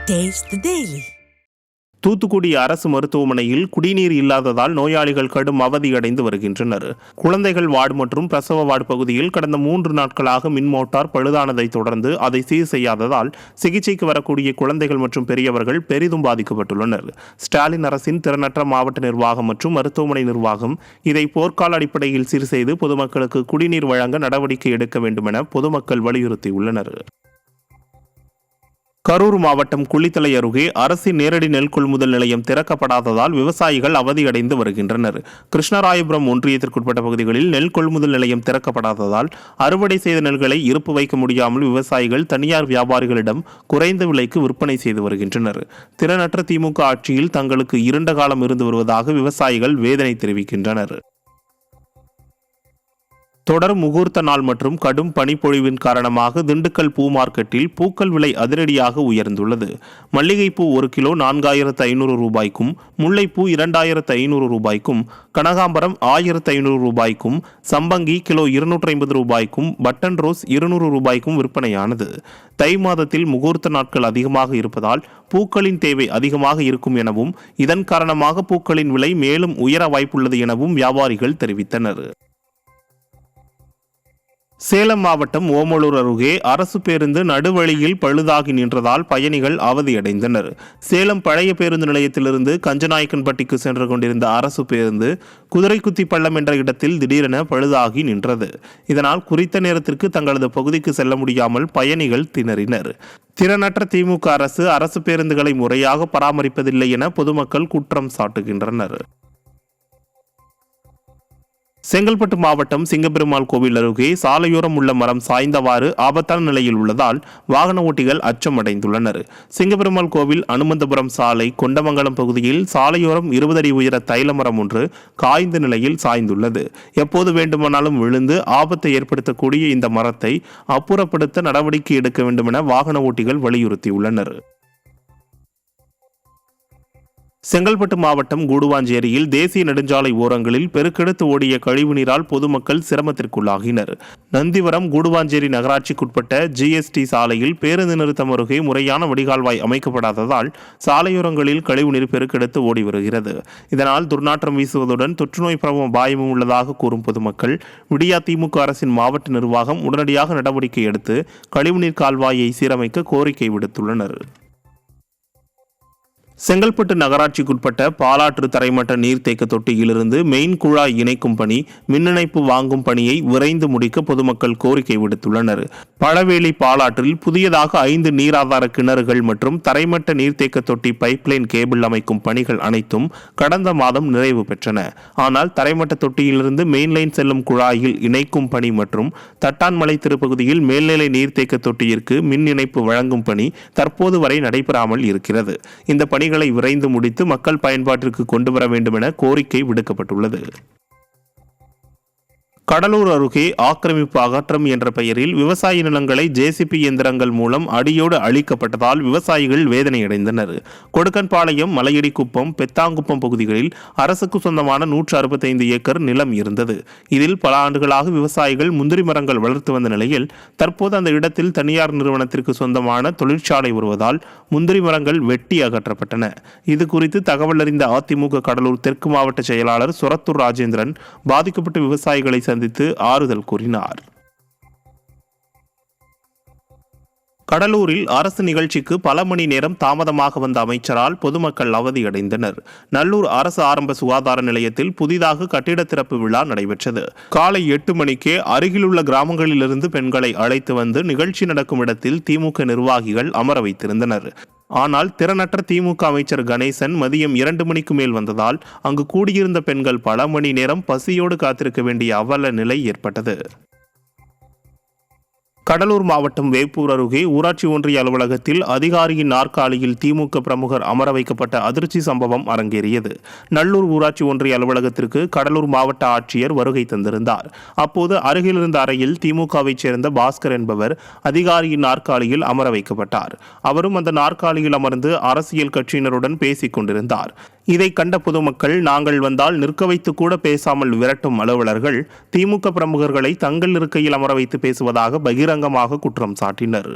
Taste the Daily. Thoothukudi அரசு மருத்துவமனையில் குடிநீர் இல்லாததால் நோயாளிகள் கடும் அவதியடைந்து வருகின்றனர். குழந்தைகள் வார்டு மற்றும் பிரசவ வார்டு பகுதியில் கடந்த 3 நாட்களாக மின் மோட்டார் பழுதானதை தொடர்ந்து அதை சீர் செய்யாததால் சிகிச்சைக்கு வரக்கூடிய குழந்தைகள் மற்றும் பெரியவர்கள் பெரிதும் பாதிக்கப்பட்டுள்ளனர். ஸ்டாலின் அரசின் திறனற்ற மாவட்ட நிர்வாகம் மற்றும் மருத்துவமனை நிர்வாகம் இதை போர்க்கால அடிப்படையில் சீர் செய்து பொதுமக்களுக்கு குடிநீர் வழங்க நடவடிக்கை எடுக்க வேண்டும் என பொதுமக்கள் வலியுறுத்தியுள்ளனர். கரூர் மாவட்டம் குளித்தலை அருகே அரசின் நேரடி நெல் கொள்முதல் நிலையம் திறக்கப்படாததால் விவசாயிகள் அவதியடைந்து வருகின்றனர். கிருஷ்ணராயபுரம் ஒன்றியத்திற்குட்பட்ட பகுதிகளில் நெல் கொள்முதல் நிலையம் திறக்கப்படாததால் அறுவடை செய்த நெல்களை இருப்பு வைக்க முடியாமல் விவசாயிகள் தனியார் வியாபாரிகளிடம் குறைந்த விலைக்கு விற்பனை செய்து வருகின்றனர். திறனற்ற திமுக ஆட்சியில் தங்களுக்கு இருண்ட காலம் இருந்து வருவதாக விவசாயிகள் வேதனை தெரிவிக்கின்றனர். தொடர் முகூர்த்த நாள் மற்றும் கடும் பனிப்பொழிவின் காரணமாக திண்டுக்கல் பூ மார்க்கெட்டில் பூக்கள் விலை அதிரடியாக உயர்ந்துள்ளது. மல்லிகைப்பூ 1 கிலோ 4500 ரூபாய்க்கும், முல்லைப்பூ 2500 ரூபாய்க்கும், கனகாம்பரம் 1500 ரூபாய்க்கும், சம்பங்கி கிலோ 250 ரூபாய்க்கும், பட்டன் ரோஸ் 200 ரூபாய்க்கும் விற்பனையானது. தை மாதத்தில் முகூர்த்த நாட்கள் அதிகமாக இருப்பதால் பூக்களின் தேவை அதிகமாக இருக்கும் எனவும் இதன் காரணமாக பூக்களின் விலை மேலும் உயர வாய்ப்புள்ளது எனவும் வியாபாரிகள் தெரிவித்தனர். சேலம் மாவட்டம் ஓமலூர் அருகே அரசு பேருந்து நடுவழியில் பழுதாகி நின்றதால் பயணிகள் அவதியடைந்தனர். சேலம் பழைய பேருந்து நிலையத்திலிருந்து கஞ்சநாயக்கன்பட்டிக்கு சென்று கொண்டிருந்த அரசு பேருந்து குதிரைக்குத்தி பள்ளம் என்ற இடத்தில் திடீரென பழுதாகி நின்றது. இதனால் குறித்த நேரத்திற்கு தங்களது பகுதிக்கு செல்ல முடியாமல் பயணிகள் திணறினர். திறனற்ற திமுக அரசு பேருந்துகளை முறையாக பராமரிப்பதில்லை என பொதுமக்கள் குற்றம் சாட்டுகின்றனர். செங்கல்பட்டு மாவட்டம் சிங்கப்பெருமாள் கோவில் அருகே சாலையோரம் உள்ள மரம் சாய்ந்தவாறு ஆபத்தான நிலையில் உள்ளதால் வாகன ஓட்டிகள் அச்சமடைந்துள்ளனர். சிங்கப்பெருமாள் கோவில் அனுமந்தபுரம் சாலை கொண்டமங்கலம் பகுதியில் சாலையோரம் 20 அடி உயர தைல மரம் ஒன்று காய்ந்த நிலையில் சாய்ந்துள்ளது. எப்போது வேண்டுமானாலும் விழுந்து ஆபத்தை ஏற்படுத்தக்கூடிய இந்த மரத்தை அப்புறப்படுத்த நடவடிக்கை எடுக்க வேண்டும் என வாகன ஓட்டிகள் வலியுறுத்தியுள்ளனர். செங்கல்பட்டு மாவட்டம் கூடுவாஞ்சேரியில் தேசிய நெடுஞ்சாலை ஓரங்களில் பெருக்கெடுத்து ஓடிய கழிவுநீரால் பொதுமக்கள் சிரமத்திற்குள்ளாகினர். நந்திவரம் கூடுவாஞ்சேரி நகராட்சிக்குட்பட்ட GST சாலையில் பேருந்து நிறுத்தம் அருகே முறையான வடிகால்வாய் அமைக்கப்படாததால் சாலையோரங்களில் கழிவுநீர் பெருக்கெடுத்து ஓடி வருகிறது. இதனால் துர்நாற்றம் வீசுவதுடன் தொற்றுநோய் பரவும் அபாயமும் உள்ளதாக கூறும் பொதுமக்கள் விடியா திமுக அரசின் மாவட்ட நிர்வாகம் உடனடியாக நடவடிக்கை எடுத்து கழிவுநீர் கால்வாயை சீரமைக்க கோரிக்கை விடுத்துள்ளனர். செங்கல்பட்டு நகராட்சிக்குட்பட்ட பாலாற்று தரைமட்ட நீர்த்தேக்க தொட்டியிலிருந்து மெயின் குழாய் இணைக்கும் பணி, மின் இணைப்பு வாங்கும் பணியை விரைந்து முடிக்க பொதுமக்கள் கோரிக்கை விடுத்துள்ளனர். பழவேலி பாலாற்றில் புதியதாக 5 நீராதார கிணறுகள் மற்றும் தரைமட்ட நீர்த்தேக்க தொட்டி பைப்லைன் கேபிள் அமைக்கும் பணிகள் அனைத்தும் கடந்த மாதம் நிறைவு பெற்றன. ஆனால் தரைமட்ட தொட்டியிலிருந்து மெயின்லைன் செல்லும் குழாயில் இணைக்கும் பணி மற்றும் தட்டான்மலை திருப்பகுதியில் மேல்நிலை நீர்த்தேக்க தொட்டியிற்கு மின் இணைப்பு வழங்கும் பணி தற்போது வரை நடைபெறாமல் இருக்கிறது. இந்த பணிகளை விரைந்து முடித்து மக்கள் பயன்பாட்டிற்கு கொண்டு வர வேண்டும் என கோரிக்கை விடுக்கப்பட்டுள்ளது. கடலூர் அருகே ஆக்கிரமிப்பு அகற்றம் என்ற பெயரில் விவசாய நிலங்களை JCB இயந்திரங்கள் மூலம் அடியோடு அழிக்கப்பட்டதால் விவசாயிகள் வேதனையடைந்தனர். கொடுக்கன்பாளையம், மலையடிக்குப்பம், பெத்தாங்குப்பம் பகுதிகளில் அரசுக்கு சொந்தமான 165 ஏக்கர் நிலம் இருந்தது. இதில் பல ஆண்டுகளாக விவசாயிகள் முந்திரி மரங்கள் வளர்த்து வந்த நிலையில் தற்போது அந்த இடத்தில் தனியார் நிறுவனத்திற்கு சொந்தமான தொழிற்சாலை வருவதால் முந்திரி மரங்கள் வெட்டி அகற்றப்பட்டன. இது குறித்து தகவல் அறிந்த அதிமுக கடலூர் தெற்கு மாவட்ட செயலாளர் சொரத்தூர் ராஜேந்திரன் பாதிக்கப்பட்ட விவசாயிகளை சந்தித்து ஆறுதல் கூறினார். கடலூரில் அரசு நிகழ்ச்சிக்கு பல மணி நேரம் தாமதமாக வந்த அமைச்சரால் பொதுமக்கள் அவதியடைந்தனர். நல்லூர் அரசு ஆரம்ப சுகாதார நிலையத்தில் புதிதாக கட்டிட திறப்பு விழா நடைபெற்றது. காலை 8 மணிக்கே அருகிலுள்ள கிராமங்களிலிருந்து பெண்களை அழைத்து வந்து நிகழ்ச்சி நடக்கும் இடத்தில் திமுக நிர்வாகிகள் அமர வைத்திருந்தனர். ஆனால் திறனற்ற திமுக அமைச்சர் கணேசன் மதியம் 2 மணிக்கு மேல் வந்ததால் அங்கு கூடியிருந்த பெண்கள் பல மணி நேரம் பசியோடு காத்திருக்க வேண்டிய அவல நிலை ஏற்பட்டது. கடலூர் மாவட்டம் வேப்பூர் அருகே ஊராட்சி ஒன்றிய அலுவலகத்தில் அதிகாரியின் நாற்காலியில் திமுக பிரமுகர் அமர வைக்கப்பட்ட அதிர்ச்சி சம்பவம் அரங்கேறியது. நல்லூர் ஊராட்சி ஒன்றிய அலுவலகத்திற்கு கடலூர் மாவட்ட ஆட்சியர் வருகை தந்திருந்தார். அப்போது அருகிலிருந்த அறையில் திமுகவைச் சேர்ந்த பாஸ்கர் என்பவர் அதிகாரியின் நாற்காலியில் அமர வைக்கப்பட்டார். அவரும் அந்த நாற்காலியில் அமர்ந்து அரசியல் கட்சியினருடன் பேசிக் கொண்டிருந்தார். இதை கண்ட பொதுமக்கள், நாங்கள் வந்தால் நிற்க வைத்து கூட பேசாமல் விரட்டும் அலுவலர்கள் திமுக பிரமுகர்களை தங்கள் இருக்கையில் அமர வைத்து பேசுவதாக பகிரங்கமாக குற்றம் சாட்டினர்.